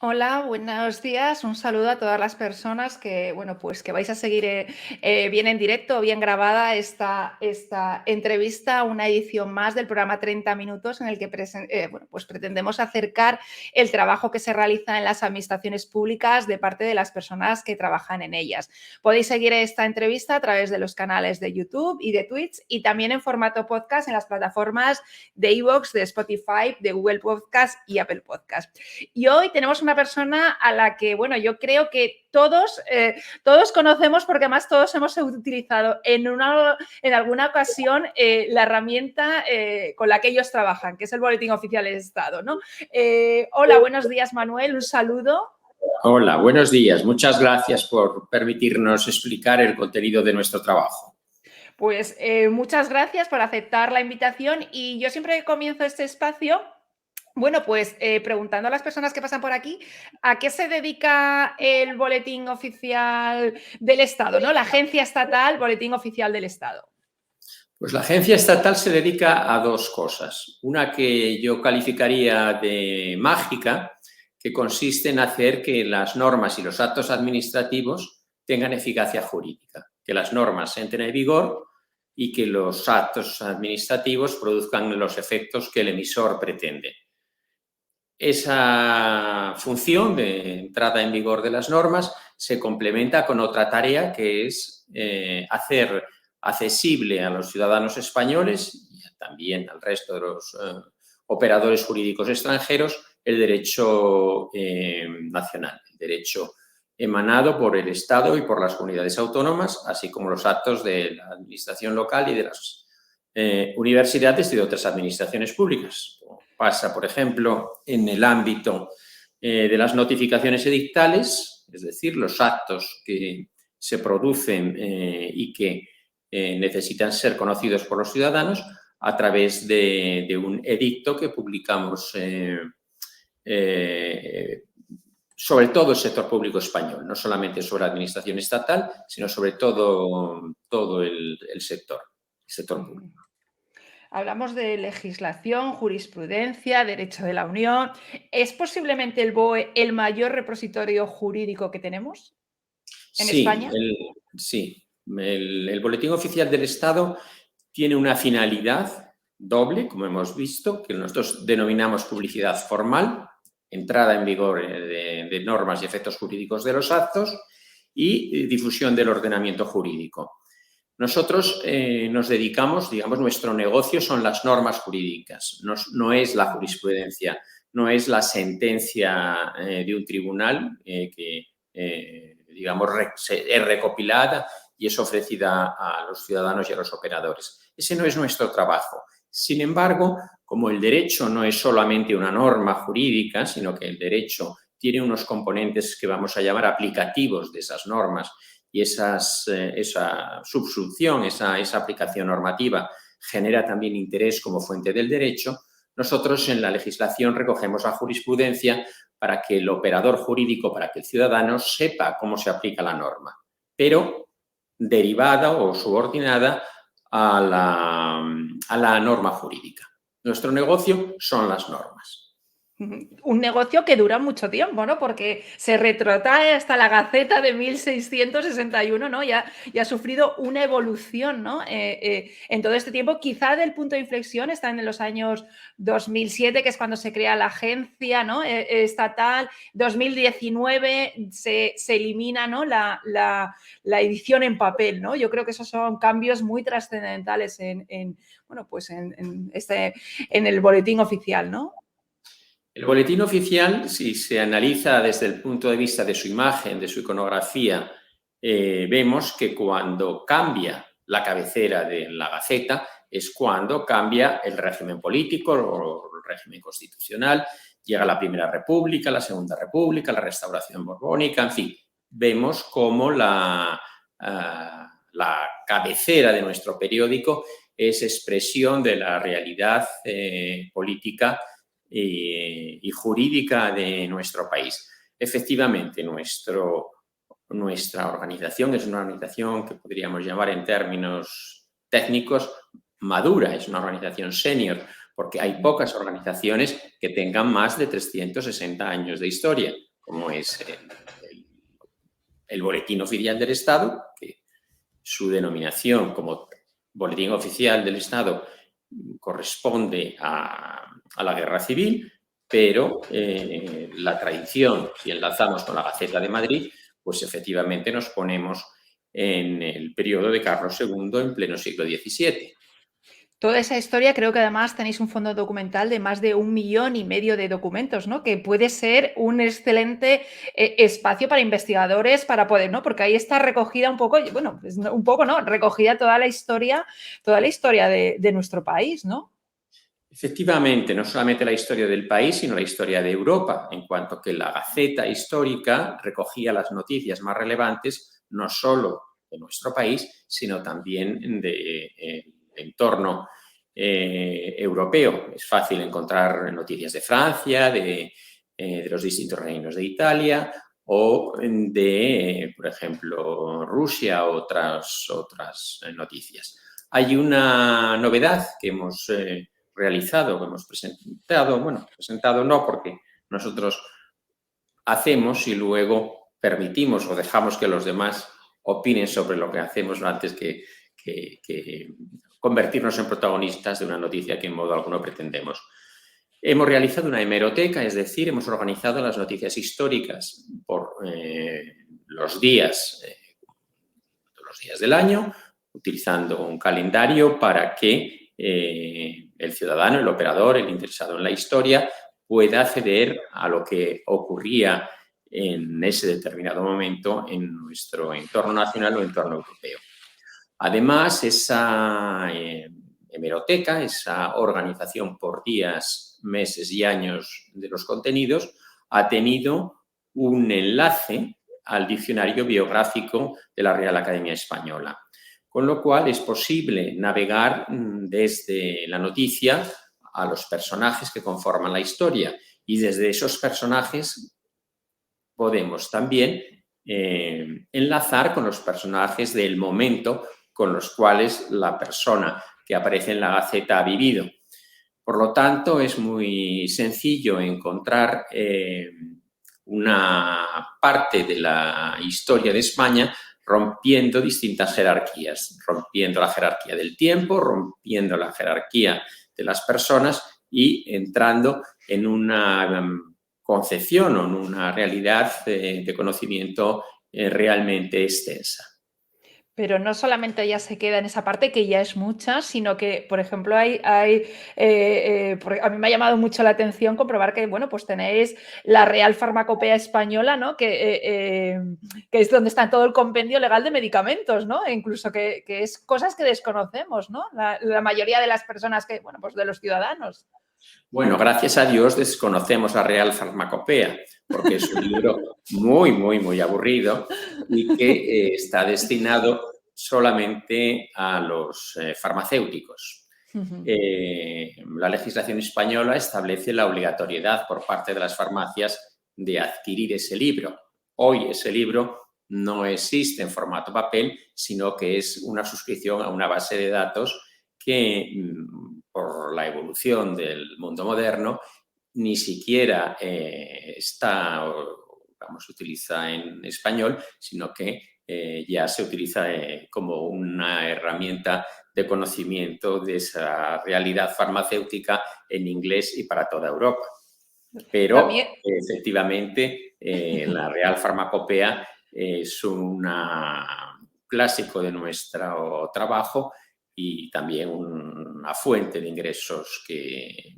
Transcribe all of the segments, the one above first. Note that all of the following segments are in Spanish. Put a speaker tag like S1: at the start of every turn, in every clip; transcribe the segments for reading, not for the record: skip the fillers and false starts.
S1: Hola, buenos días. Un saludo a todas las personas que, bueno, pues que vais a seguir bien en directo o bien grabada esta entrevista, una edición más del programa 30 minutos en el que bueno, pues pretendemos acercar el trabajo que se realiza en las administraciones públicas de parte de las personas que trabajan en ellas. Podéis seguir esta entrevista a través de los canales de YouTube y de Twitch y también en formato podcast en las plataformas de iVoox, de Spotify, de Google Podcast y Apple Podcast. Y hoy tenemos una persona a la que, bueno, yo creo que todos conocemos porque además todos hemos utilizado en alguna ocasión la herramienta con la que ellos trabajan, que es el Boletín Oficial del Estado, ¿no? Hola, buenos días, Manuel, un saludo.
S2: Hola, buenos días. Muchas gracias por permitirnos explicar el contenido de nuestro trabajo.
S1: Pues muchas gracias por aceptar la invitación y yo siempre comienzo este espacio. Bueno, pues preguntando a las personas que pasan por aquí, ¿a qué se dedica el Boletín Oficial del Estado, ¿no? La Agencia Estatal Boletín Oficial del Estado.
S2: Pues la agencia estatal se dedica a dos cosas. Una que yo calificaría de mágica, que consiste en hacer que las normas y los actos administrativos tengan eficacia jurídica, que las normas entren en vigor y que los actos administrativos produzcan los efectos que el emisor pretende. Esa función de entrada en vigor de las normas se complementa con otra tarea que es hacer accesible a los ciudadanos españoles y también al resto de los operadores jurídicos extranjeros el derecho nacional, el derecho emanado por el Estado y por las comunidades autónomas, así como los actos de la administración local y de las universidades y de otras administraciones públicas. Pasa, por ejemplo, en el ámbito de las notificaciones edictales, es decir, los actos que se producen y que necesitan ser conocidos por los ciudadanos a través de un edicto que publicamos sobre todo el sector público español, no solamente sobre la administración estatal, sino sobre todo el sector público.
S1: Hablamos de legislación, jurisprudencia, derecho de la Unión. ¿Es posiblemente el BOE el mayor repositorio jurídico que tenemos en
S2: Sí,
S1: España?
S2: el Boletín Oficial del Estado tiene una finalidad doble, como hemos visto, que nosotros denominamos publicidad formal, entrada en vigor de normas y efectos jurídicos de los actos y difusión del ordenamiento jurídico. Nosotros nos dedicamos, digamos, nuestro negocio son las normas jurídicas, no es la jurisprudencia, no es la sentencia de un tribunal que, digamos, es recopilada y es ofrecida a los ciudadanos y a los operadores. Ese no es nuestro trabajo. Sin embargo, como el derecho no es solamente una norma jurídica, sino que el derecho tiene unos componentes que vamos a llamar aplicativos de esas normas y esa subsunción, esa aplicación normativa genera también interés como fuente del derecho, nosotros en la legislación recogemos la jurisprudencia para que el operador jurídico, para que el ciudadano sepa cómo se aplica la norma, pero derivada o subordinada a la norma jurídica. Nuestro negocio son las normas.
S1: Un negocio que dura mucho tiempo, ¿no? Porque se retrotrae hasta la Gaceta de 1661, ¿no? Y ha sufrido una evolución, ¿no? En todo este tiempo, quizá del punto de inflexión está en los años 2007, que es cuando se crea la agencia, ¿no? Estatal. 2019 se elimina, ¿no? La edición en papel, ¿no? Yo creo que esos son cambios muy trascendentales bueno, pues en el boletín oficial, ¿no?
S2: El boletín oficial, si se analiza desde el punto de vista de su imagen, de su iconografía, vemos que cuando cambia la cabecera de la Gaceta es cuando cambia el régimen político o el régimen constitucional, llega la Primera República, la Segunda República, la Restauración Borbónica, en fin, vemos cómo la cabecera de nuestro periódico es expresión de la realidad política y jurídica de nuestro país. Efectivamente, nuestra organización es una organización que podríamos llamar en términos técnicos madura, es una organización senior, porque hay pocas organizaciones que tengan más de 360 años de historia. como es el Boletín Oficial del Estado, que su denominación como Boletín Oficial del Estado corresponde a la Guerra Civil, pero la tradición, si enlazamos con la Gaceta de Madrid, pues efectivamente nos ponemos en el periodo de Carlos II en pleno siglo XVII.
S1: Toda esa historia, creo que además tenéis un fondo documental de más de 1,5 millones de documentos, ¿no? Que puede ser un excelente espacio para investigadores para poder, ¿no? Porque ahí está recogida un poco, bueno, pues un poco, ¿no? Recogida toda la historia de nuestro país, ¿no?
S2: Efectivamente, no solamente la historia del país, sino la historia de Europa, en cuanto que la Gaceta Histórica recogía las noticias más relevantes, no solo de nuestro país, sino también del entorno europeo. Es fácil encontrar noticias de Francia, de los distintos reinos de Italia o de, por ejemplo, Rusia, otras noticias. Hay una novedad que hemos realizado, que hemos presentado, bueno, presentado no, porque nosotros hacemos y luego permitimos o dejamos que los demás opinen sobre lo que hacemos antes que convertirnos en protagonistas de una noticia que en modo alguno pretendemos. Hemos realizado una hemeroteca, es decir, hemos organizado las noticias históricas por los días del año, utilizando un calendario para que el ciudadano, el operador, el interesado en la historia, pueda acceder a lo que ocurría en ese determinado momento en nuestro entorno nacional o entorno europeo. Además, esa hemeroteca, esa organización por días, meses y años de los contenidos, ha tenido un enlace al diccionario biográfico de la Real Academia Española, con lo cual es posible navegar desde la noticia a los personajes que conforman la historia y desde esos personajes podemos también enlazar con los personajes del momento con los cuales la persona que aparece en la Gaceta ha vivido. Por lo tanto, es muy sencillo encontrar una parte de la historia de España rompiendo distintas jerarquías, rompiendo la jerarquía del tiempo, rompiendo la jerarquía de las personas y entrando en una concepción o en una realidad de conocimiento realmente extensa.
S1: Pero no solamente ya se queda en esa parte, que ya es mucha, sino que, por ejemplo, a mí me ha llamado mucho la atención comprobar que, bueno, pues tenéis la Real Farmacopea Española, ¿no? Que es donde está todo el compendio legal de medicamentos, ¿no? E incluso que es cosas que desconocemos, ¿no? La mayoría de las personas que, bueno, pues de los ciudadanos.
S2: Bueno, gracias a Dios desconocemos la Real Farmacopea, porque es un libro muy, muy, muy aburrido y que está destinado solamente a los farmacéuticos. La legislación española establece la obligatoriedad por parte de las farmacias de adquirir ese libro. Hoy ese libro no existe en formato papel, sino que es una suscripción a una base de datos que por la evolución del mundo moderno ni siquiera se utiliza en español, sino que ya se utiliza como una herramienta de conocimiento de esa realidad farmacéutica en inglés y para toda Europa. Pero
S1: También...
S2: efectivamente la Real Farmacopea es un clásico de nuestro trabajo y también una fuente de ingresos que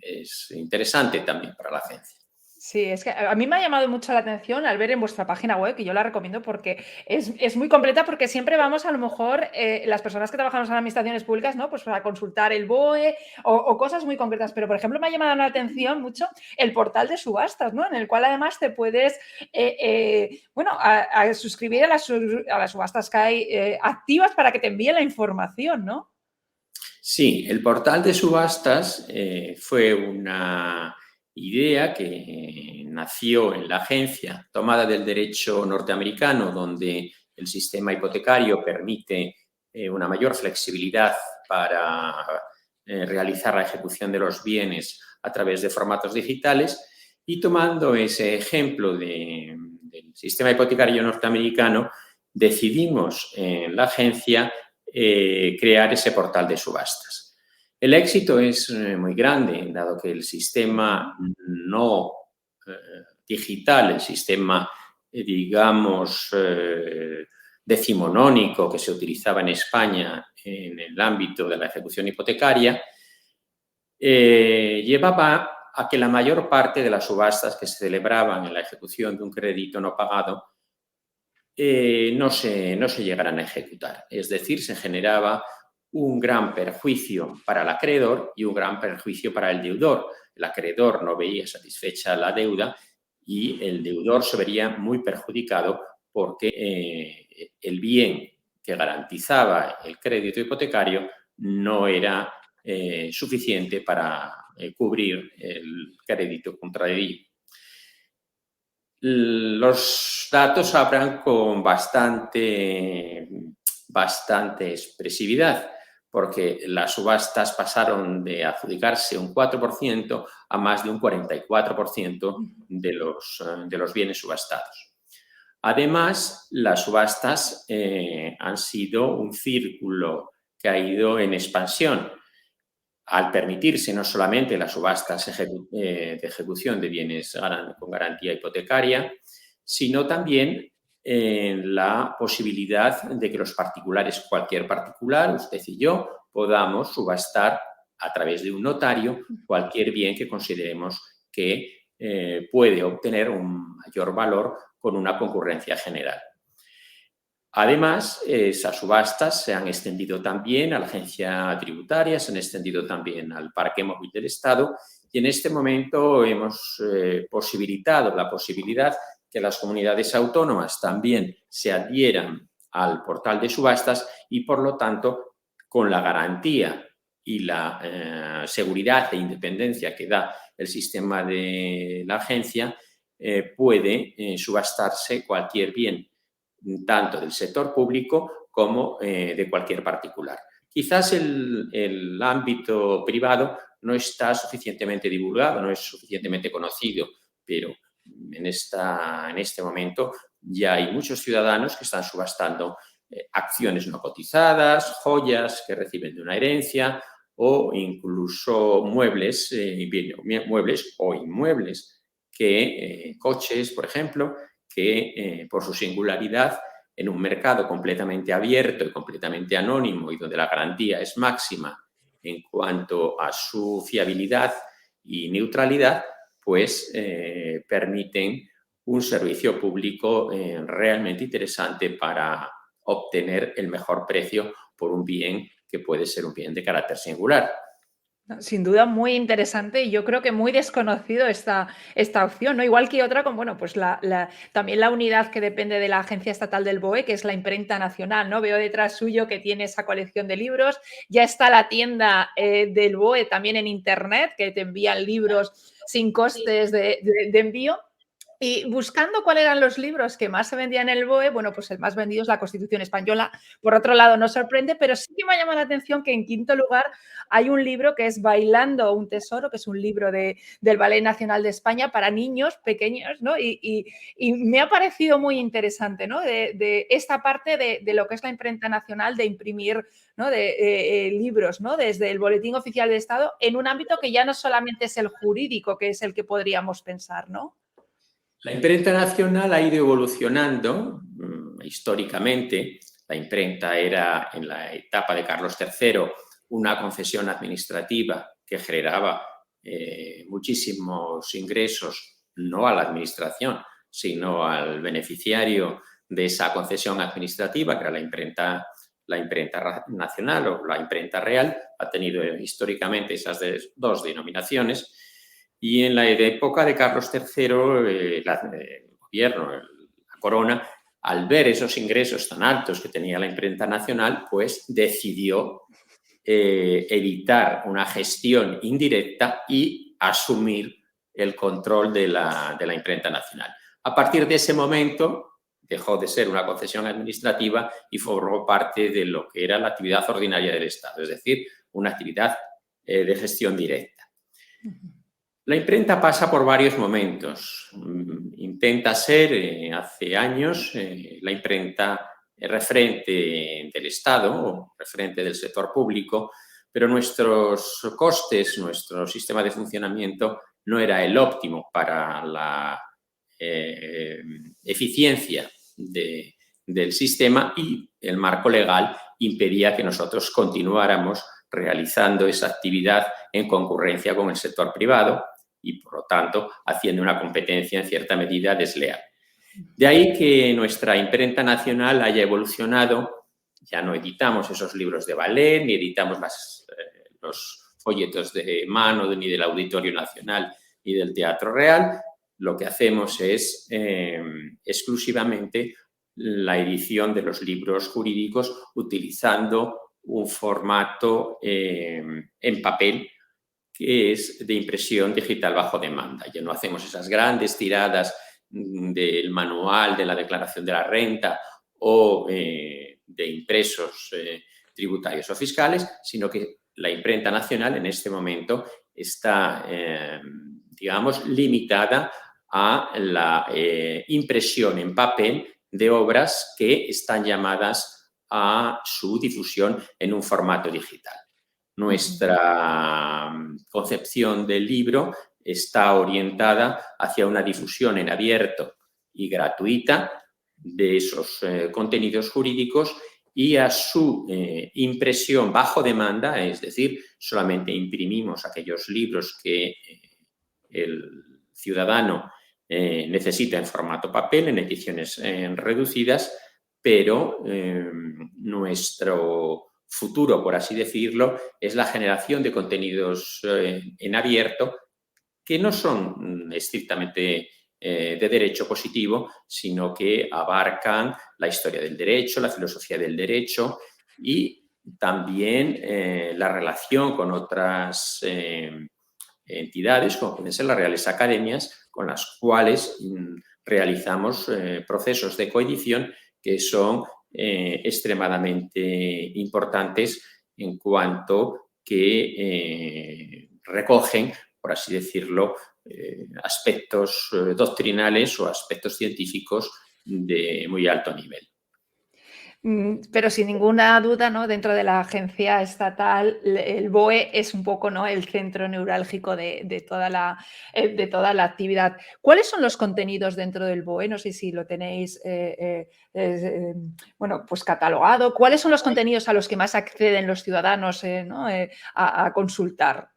S2: es interesante también para la agencia.
S1: Sí, es que a mí me ha llamado mucho la atención al ver en vuestra página web, que yo la recomiendo porque es muy completa, porque siempre vamos a lo mejor las personas que trabajamos en administraciones públicas, ¿no? Pues para consultar el BOE o cosas muy concretas. Pero, por ejemplo, me ha llamado la atención mucho el portal de subastas, ¿no? En el cual además te puedes, a suscribir a las subastas que hay activas para que te envíen la información, ¿no?
S2: Sí, el portal de subastas fue una idea que nació en la agencia, tomada del derecho norteamericano, donde el sistema hipotecario permite una mayor flexibilidad para realizar la ejecución de los bienes a través de formatos digitales Y tomando ese ejemplo del sistema hipotecario norteamericano, decidimos en la agencia crear ese portal de subastas. El éxito es muy grande, dado que el sistema no digital, el sistema, digamos, decimonónico que se utilizaba en España en el ámbito de la ejecución hipotecaria, llevaba a que la mayor parte de las subastas que se celebraban en la ejecución de un crédito no pagado no se llegaran a ejecutar. Es decir, se generaba un gran perjuicio para el acreedor y un gran perjuicio para el deudor. El acreedor no veía satisfecha la deuda y el deudor se vería muy perjudicado porque el bien que garantizaba el crédito hipotecario no era suficiente para cubrir el crédito contraído. Los datos hablan con bastante expresividad, porque las subastas pasaron de adjudicarse un 4% a más de un 44% de los bienes subastados. Además, las subastas han sido un círculo que ha ido en expansión, al permitirse no solamente las subastas de ejecución de bienes con garantía hipotecaria, sino también la posibilidad de que los particulares, cualquier particular, usted y yo, podamos subastar a través de un notario cualquier bien que consideremos que puede obtener un mayor valor con una concurrencia general. Además, esas subastas se han extendido también a la agencia tributaria, se han extendido también al parque móvil del Estado y en este momento hemos posibilitado la posibilidad que las comunidades autónomas también se adhieran al portal de subastas y, por lo tanto, con la garantía y la seguridad e independencia que da el sistema de la agencia, puede subastarse cualquier bien, tanto del sector público como de cualquier particular. Quizás el ámbito privado no está suficientemente divulgado, no es suficientemente conocido, pero en este momento ya hay muchos ciudadanos que están subastando acciones no cotizadas, joyas que reciben de una herencia o incluso muebles o inmuebles, coches, por ejemplo, que por su singularidad, en un mercado completamente abierto y completamente anónimo y donde la garantía es máxima en cuanto a su fiabilidad y neutralidad, pues permiten un servicio público realmente interesante para obtener el mejor precio por un bien que puede ser un bien de carácter singular.
S1: Sin duda muy interesante y yo creo que muy desconocido esta opción, ¿no? Igual que otra, como bueno, pues también la unidad que depende de la Agencia Estatal del BOE, que es la Imprenta Nacional, ¿no? Veo detrás suyo que tiene esa colección de libros. Ya está la tienda del BOE también en internet, que te envían libros sin costes de envío. Y buscando cuáles eran los libros que más se vendían en el BOE, bueno, pues el más vendido es la Constitución Española. Por otro lado, no sorprende, pero sí que me ha llamado la atención que en quinto lugar hay un libro que es Bailando un tesoro, que es un libro del Ballet Nacional de España para niños pequeños, ¿no? Y me ha parecido muy interesante, ¿no? De esta parte de lo que es la imprenta nacional, de imprimir, ¿no? de libros, ¿no? Desde el Boletín Oficial del Estado, en un ámbito que ya no solamente es el jurídico, que es el que podríamos pensar, ¿no?
S2: La imprenta nacional ha ido evolucionando históricamente. La imprenta era, en la etapa de Carlos III, una concesión administrativa que generaba muchísimos ingresos, no a la administración, sino al beneficiario de esa concesión administrativa, que era la imprenta nacional o la imprenta real. Ha tenido históricamente esas dos denominaciones. Y en la época de Carlos III, el gobierno, la corona, al ver esos ingresos tan altos que tenía la imprenta nacional, pues decidió evitar una gestión indirecta y asumir el control de la imprenta nacional. A partir de ese momento dejó de ser una concesión administrativa y formó parte de lo que era la actividad ordinaria del Estado, es decir, una actividad de gestión directa. La imprenta pasa por varios momentos. Intenta ser, hace años, la imprenta referente del Estado o referente del sector público, pero nuestros costes, nuestro sistema de funcionamiento no era el óptimo para la eficiencia del sistema, y el marco legal impedía que nosotros continuáramos realizando esa actividad en concurrencia con el sector privado y, por lo tanto, haciendo una competencia en cierta medida desleal. De ahí que nuestra imprenta nacional haya evolucionado. Ya no editamos esos libros de ballet, ni editamos los folletos de mano ni del Auditorio Nacional ni del Teatro Real. Lo que hacemos es exclusivamente la edición de los libros jurídicos utilizando un formato en papel, que es de impresión digital bajo demanda. Ya no hacemos esas grandes tiradas del manual de la declaración de la renta o de impresos tributarios o fiscales, sino que la imprenta nacional en este momento está, digamos, limitada a la impresión en papel de obras que están llamadas a su difusión en un formato digital. Nuestra concepción del libro está orientada hacia una difusión en abierto y gratuita de esos contenidos jurídicos y a su impresión bajo demanda, es decir, solamente imprimimos aquellos libros que el ciudadano necesita en formato papel, en ediciones reducidas, pero nuestro futuro, por así decirlo, es la generación de contenidos en abierto que no son estrictamente de derecho positivo, sino que abarcan la historia del derecho, la filosofía del derecho y también la relación con otras entidades, como pueden ser las Reales Academias, con las cuales realizamos procesos de coedición que son extremadamente importantes, en cuanto que recogen, por así decirlo, aspectos doctrinales o aspectos científicos de muy alto nivel.
S1: Pero sin ninguna duda, ¿no? Dentro de la agencia estatal, el BOE es un poco, ¿no?, el centro neurálgico de toda la actividad. ¿Cuáles son los contenidos dentro del BOE? No sé si lo tenéis bueno, pues catalogado. ¿Cuáles son los contenidos a los que más acceden los ciudadanos, ¿no?, a consultar?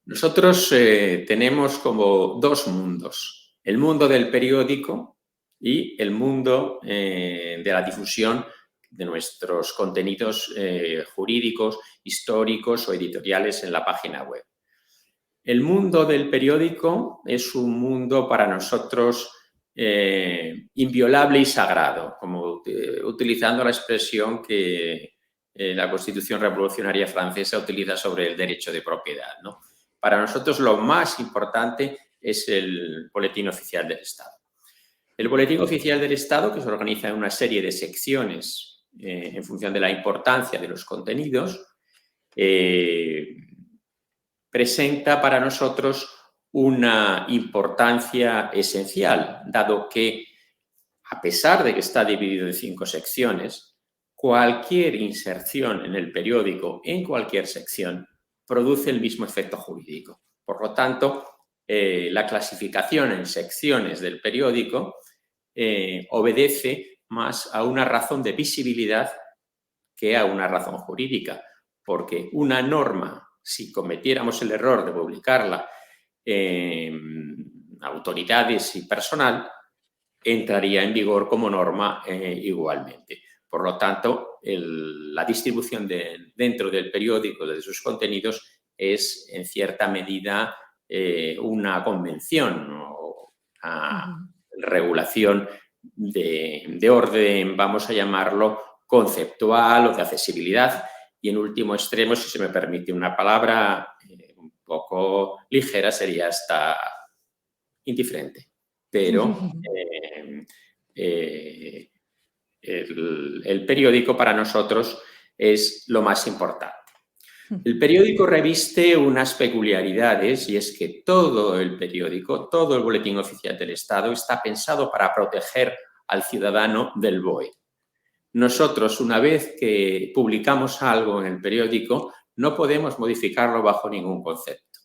S2: Nosotros tenemos como dos mundos: el mundo del periódico y el mundo de la difusión de nuestros contenidos jurídicos, históricos o editoriales en la página web. El mundo del periódico es un mundo para nosotros inviolable y sagrado, como utilizando la expresión que la Constitución Revolucionaria Francesa utiliza sobre el derecho de propiedad, ¿no? Para nosotros lo más importante es el Boletín Oficial del Estado. El Boletín Oficial del Estado, que se organiza en una serie de secciones en función de la importancia de los contenidos, presenta para nosotros una importancia esencial, dado que, a pesar de que está dividido en 5 secciones, cualquier inserción en el periódico, en cualquier sección, produce el mismo efecto jurídico. Por lo tanto, la clasificación en secciones del periódico obedece más a una razón de visibilidad que a una razón jurídica, porque una norma, si cometiéramos el error de publicarla en autoridades y personal, entraría en vigor como norma igualmente. Por lo tanto, la distribución dentro del periódico de sus contenidos es, en cierta medida, una convención o una regulación de orden, vamos a llamarlo, conceptual o de accesibilidad. Y, en último extremo, si se me permite una palabra un poco ligera, sería hasta indiferente. Pero el periódico para nosotros es lo más importante. El periódico reviste unas peculiaridades y es que todo el periódico, todo el Boletín Oficial del Estado está pensado para proteger al ciudadano del BOE. Nosotros, una vez que publicamos algo en el periódico, no podemos modificarlo bajo ningún concepto.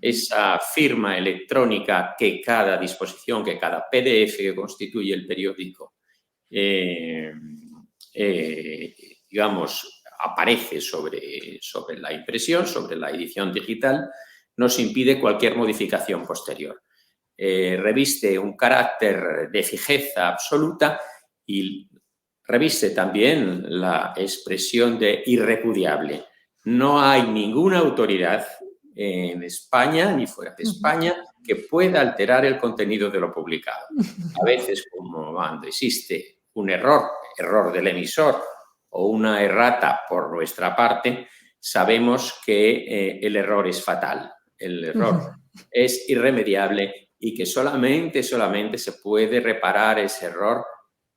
S2: Esa firma electrónica que cada disposición, que cada PDF que constituye el periódico, digamos, aparece sobre la impresión, sobre la edición digital, nos impide cualquier modificación posterior. Reviste un carácter de fijeza absoluta y reviste también la expresión de irrepudiable. No hay ninguna autoridad en España ni fuera de España que pueda alterar el contenido de lo publicado. A veces, como cuando existe un error del emisor o una errata por nuestra parte, sabemos que el error es fatal, el error es irremediable y que solamente se puede reparar ese error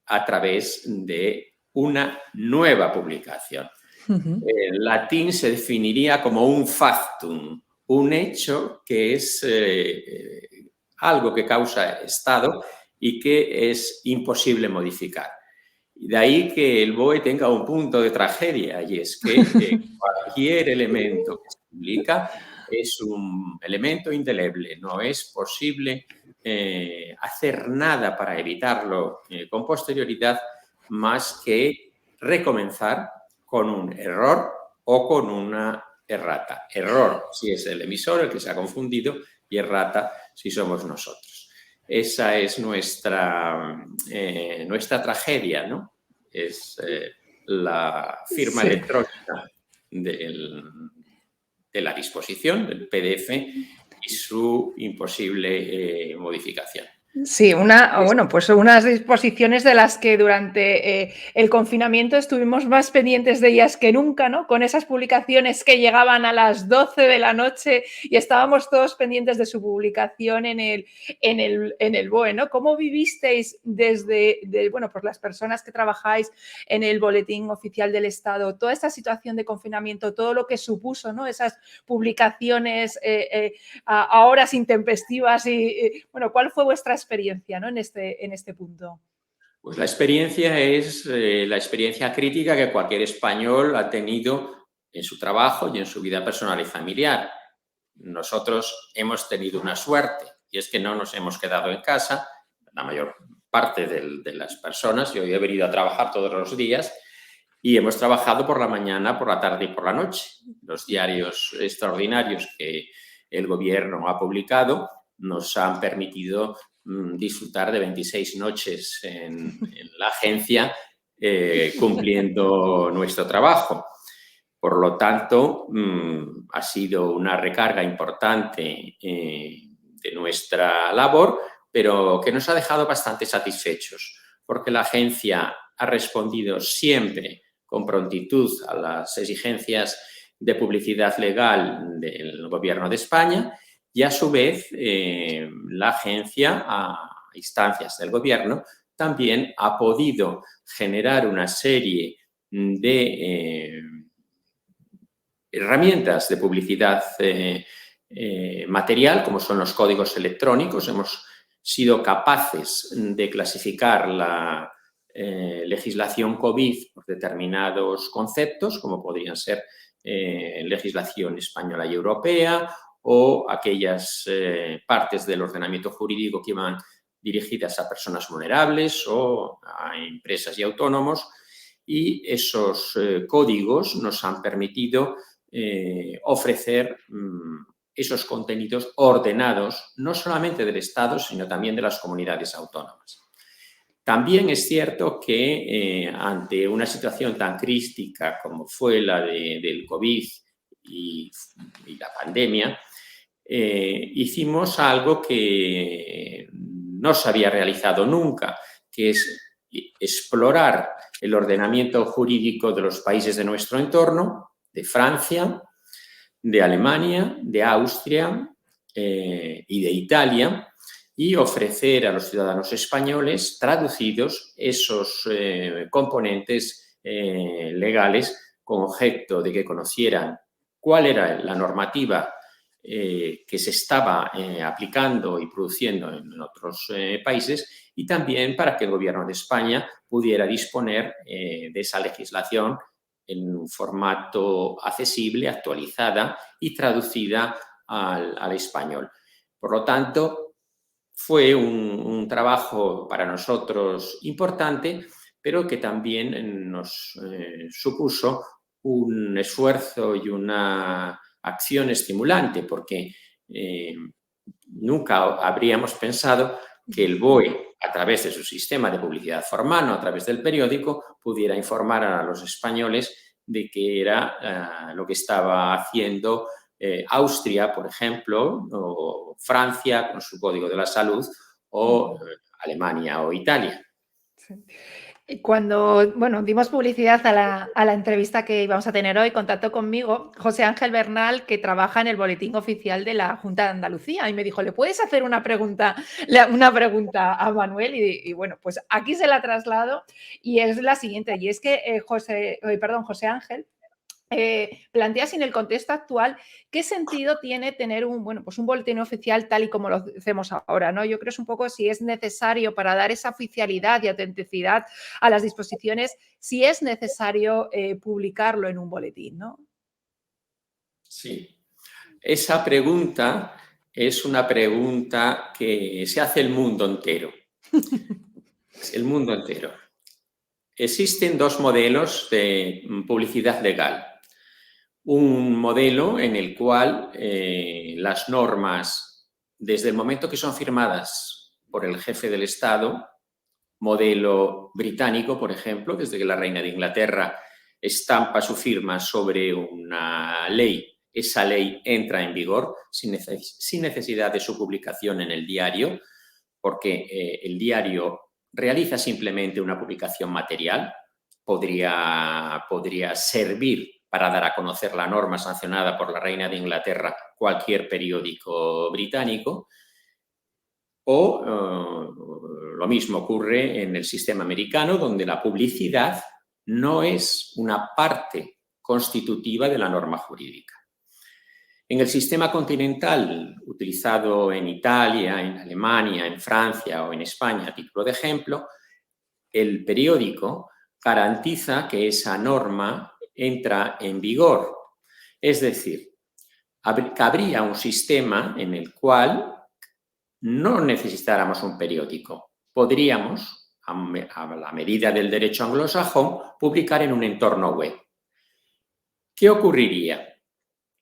S2: a través de una nueva publicación. En latín se definiría como un factum, un hecho que es algo que causa estado y que es imposible modificar. De ahí que el BOE tenga un punto de tragedia, y es que cualquier elemento que se publica es un elemento indeleble. No es posible hacer nada para evitarlo con posterioridad más que recomenzar con un error o con una errata. Error si es el emisor el que se ha confundido y errata si somos nosotros. Esa es nuestra tragedia, ¿no? Es la firma electrónica de la disposición, del PDF, y su imposible modificación.
S1: Sí, bueno, pues unas disposiciones de las que durante el confinamiento estuvimos más pendientes de ellas que nunca, ¿no? Con esas publicaciones que llegaban a las 12 de la noche y estábamos todos pendientes de su publicación en el BOE, ¿no? ¿Cómo vivisteis bueno, pues las personas que trabajáis en el Boletín Oficial del Estado, toda esta situación de confinamiento, todo lo que supuso, ¿no? Esas publicaciones a horas intempestivas y, bueno, ¿cuál fue vuestra experiencia, ¿no? en este punto?
S2: Pues la experiencia es la experiencia crítica que cualquier español ha tenido en su trabajo y en su vida personal y familiar. Nosotros hemos tenido una suerte y es que no nos hemos quedado en casa, la mayor parte de las personas. Yo he venido a trabajar todos los días y hemos trabajado por la mañana, por la tarde y por la noche. Los diarios extraordinarios que el gobierno ha publicado nos han permitido disfrutar de 26 noches en la agencia cumpliendo nuestro trabajo. Por lo tanto, ha sido una recarga importante de nuestra labor, pero que nos ha dejado bastante satisfechos, porque la agencia ha respondido siempre con prontitud a las exigencias de publicidad legal del Gobierno de España y, a su vez, la agencia, a instancias del Gobierno, también ha podido generar una serie de herramientas de publicidad material, como son los códigos electrónicos. Hemos sido capaces de clasificar la legislación COVID por determinados conceptos, como podrían ser legislación española y europea, o aquellas partes del ordenamiento jurídico que iban dirigidas a personas vulnerables o a empresas y autónomos, y esos códigos nos han permitido ofrecer esos contenidos ordenados, no solamente del Estado, sino también de las comunidades autónomas. También es cierto que ante una situación tan crítica como fue la del COVID y la pandemia, hicimos algo que no se había realizado nunca, que es explorar el ordenamiento jurídico de los países de nuestro entorno, de Francia, de Alemania, de Austria y de Italia, y ofrecer a los ciudadanos españoles traducidos esos componentes legales con objeto de que conocieran cuál era la normativa que se estaba aplicando y produciendo en otros países, y también para que el Gobierno de España pudiera disponer de esa legislación en un formato accesible, actualizada y traducida al español. Por lo tanto, fue un trabajo para nosotros importante, pero que también nos supuso un esfuerzo y una acción estimulante, porque nunca habríamos pensado que el BOE, a través de su sistema de publicidad formal, no a través del periódico, pudiera informar a los españoles de qué era lo que estaba haciendo Austria, por ejemplo, o Francia con su Código de la Salud, o Alemania o Italia.
S1: Sí. Y cuando, bueno, dimos publicidad a la entrevista que íbamos a tener hoy, contactó conmigo José Ángel Bernal, que trabaja en el Boletín Oficial de la Junta de Andalucía, y me dijo, ¿le puedes hacer una pregunta a Manuel? Y bueno, pues aquí se la traslado, y es la siguiente, y es que José Ángel plantea si en el contexto actual qué sentido tiene tener un boletín oficial tal y como lo hacemos ahora, ¿no? Yo creo que es un poco si es necesario para dar esa oficialidad y autenticidad a las disposiciones, si es necesario publicarlo en un boletín, ¿no?
S2: Sí. Esa pregunta es una pregunta que se hace el mundo entero. El mundo entero. Existen dos modelos de publicidad legal. Un modelo en el cual las normas, desde el momento que son firmadas por el jefe del Estado, modelo británico, por ejemplo, desde que la reina de Inglaterra estampa su firma sobre una ley, esa ley entra en vigor sin necesidad de su publicación en el diario, porque el diario realiza simplemente una publicación material, podría servir para dar a conocer la norma sancionada por la reina de Inglaterra cualquier periódico británico, o lo mismo ocurre en el sistema americano, donde la publicidad no es una parte constitutiva de la norma jurídica. En el sistema continental, utilizado en Italia, en Alemania, en Francia o en España, a título de ejemplo, el periódico garantiza que esa norma entra en vigor. Es decir, cabría un sistema en el cual no necesitáramos un periódico. Podríamos, a la medida del derecho anglosajón, publicar en un entorno web. ¿Qué ocurriría?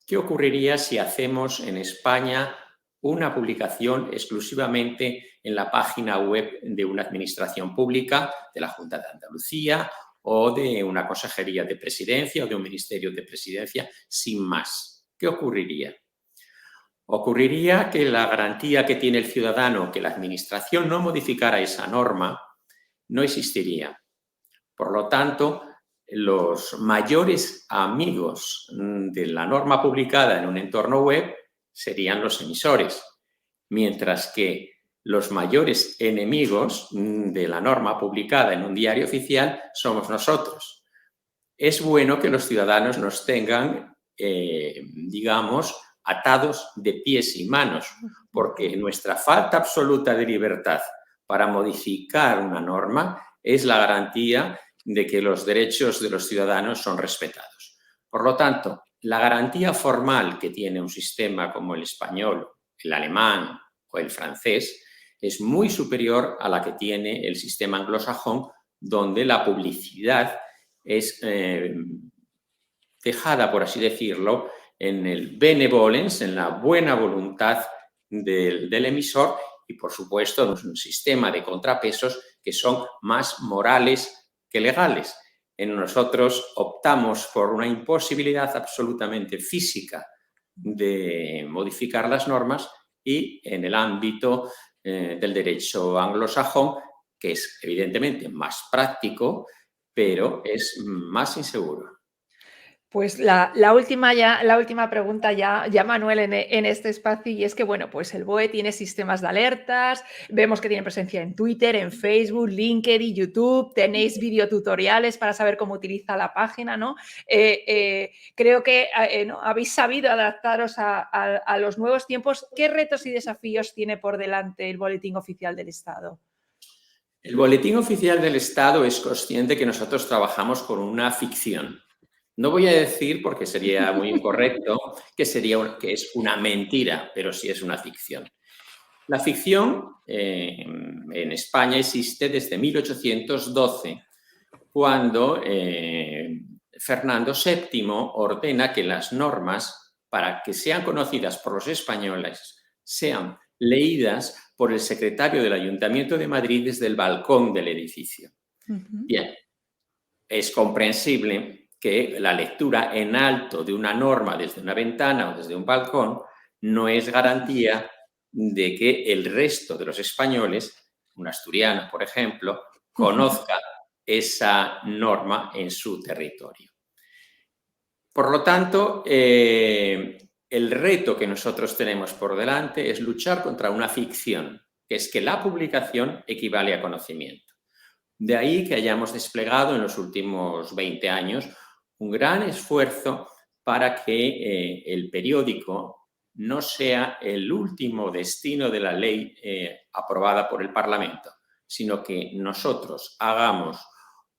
S2: ¿Qué ocurriría si hacemos en España una publicación exclusivamente en la página web de una administración pública, de la Junta de Andalucía o de una consejería de presidencia o de un ministerio de presidencia, sin más? ¿Qué ocurriría? Ocurriría que la garantía que tiene el ciudadano que la administración no modificara esa norma no existiría. Por lo tanto, los mayores amigos de la norma publicada en un entorno web serían los emisores, mientras que los mayores enemigos de la norma publicada en un diario oficial somos nosotros. Es bueno que los ciudadanos nos tengan, digamos, atados de pies y manos, porque nuestra falta absoluta de libertad para modificar una norma es la garantía de que los derechos de los ciudadanos son respetados. Por lo tanto, la garantía formal que tiene un sistema como el español, el alemán o el francés es muy superior a la que tiene el sistema anglosajón, donde la publicidad es dejada, por así decirlo, en el benevolence, en la buena voluntad del emisor, y por supuesto un sistema de contrapesos que son más morales que legales. En nosotros optamos por una imposibilidad absolutamente física de modificar las normas, y en el ámbito del derecho anglosajón, que es evidentemente más práctico, pero es más inseguro.
S1: Pues la última pregunta ya Manuel, en este espacio, y es que, bueno, pues el BOE tiene sistemas de alertas, vemos que tiene presencia en Twitter, en Facebook, LinkedIn, YouTube, tenéis videotutoriales para saber cómo utiliza la página, ¿no? Creo que ¿no? Habéis sabido adaptaros a los nuevos tiempos. ¿Qué retos y desafíos tiene por delante el Boletín Oficial del Estado?
S2: El Boletín Oficial del Estado es consciente que nosotros trabajamos con una ficción. No voy a decir, porque sería muy incorrecto, que es una mentira, pero sí es una ficción. La ficción en España existe desde 1812, cuando Fernando VII ordena que las normas, para que sean conocidas por los españoles, sean leídas por el secretario del Ayuntamiento de Madrid desde el balcón del edificio. Bien, es comprensible que la lectura en alto de una norma desde una ventana o desde un balcón no es garantía de que el resto de los españoles, un asturiano, por ejemplo, conozca esa norma en su territorio. Por lo tanto, el reto que nosotros tenemos por delante es luchar contra una ficción, que es que la publicación equivale a conocimiento. De ahí que hayamos desplegado en los últimos 20 años un gran esfuerzo para que el periódico no sea el último destino de la ley aprobada por el Parlamento, sino que nosotros hagamos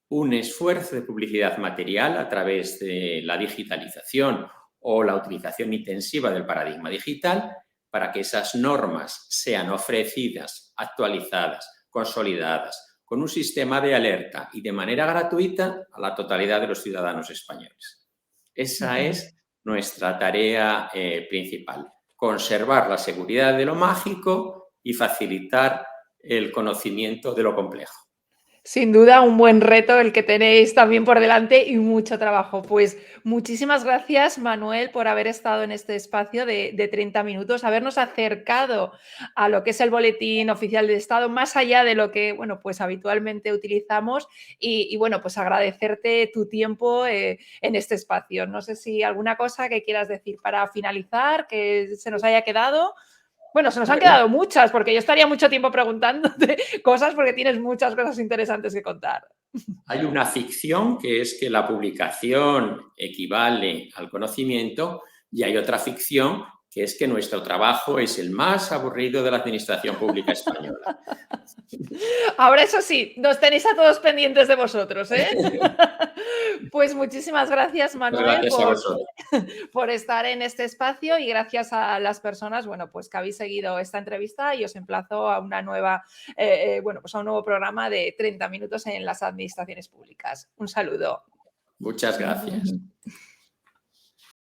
S2: un esfuerzo de publicidad material a través de la digitalización o la utilización intensiva del paradigma digital para que esas normas sean ofrecidas, actualizadas, consolidadas, con un sistema de alerta y de manera gratuita a la totalidad de los ciudadanos españoles. Esa es nuestra tarea principal, conservar la seguridad de lo mágico y facilitar el conocimiento de lo complejo.
S1: Sin duda, un buen reto el que tenéis también por delante y mucho trabajo. Pues muchísimas gracias, Manuel, por haber estado en este espacio de 30 minutos, habernos acercado a lo que es el Boletín Oficial del Estado, más allá de lo que, bueno, pues habitualmente utilizamos y bueno, pues agradecerte tu tiempo en este espacio. No sé si alguna cosa que quieras decir para finalizar, que se nos haya quedado. Bueno, se nos han quedado muchas, porque yo estaría mucho tiempo preguntándote cosas porque tienes muchas cosas interesantes que contar.
S2: Hay una ficción que es que la publicación equivale al conocimiento y hay otra ficción que es que nuestro trabajo es el más aburrido de la administración pública española.
S1: Ahora, eso sí, nos tenéis a todos pendientes de vosotros, ¿eh? Pues muchísimas gracias, Manuel,
S2: Gracias a vosotros.
S1: por estar en este espacio y gracias a las personas, bueno, pues que habéis seguido esta entrevista y os emplazo a una nueva, bueno, pues a un nuevo programa de 30 minutos en las administraciones públicas. Un saludo.
S2: Muchas gracias.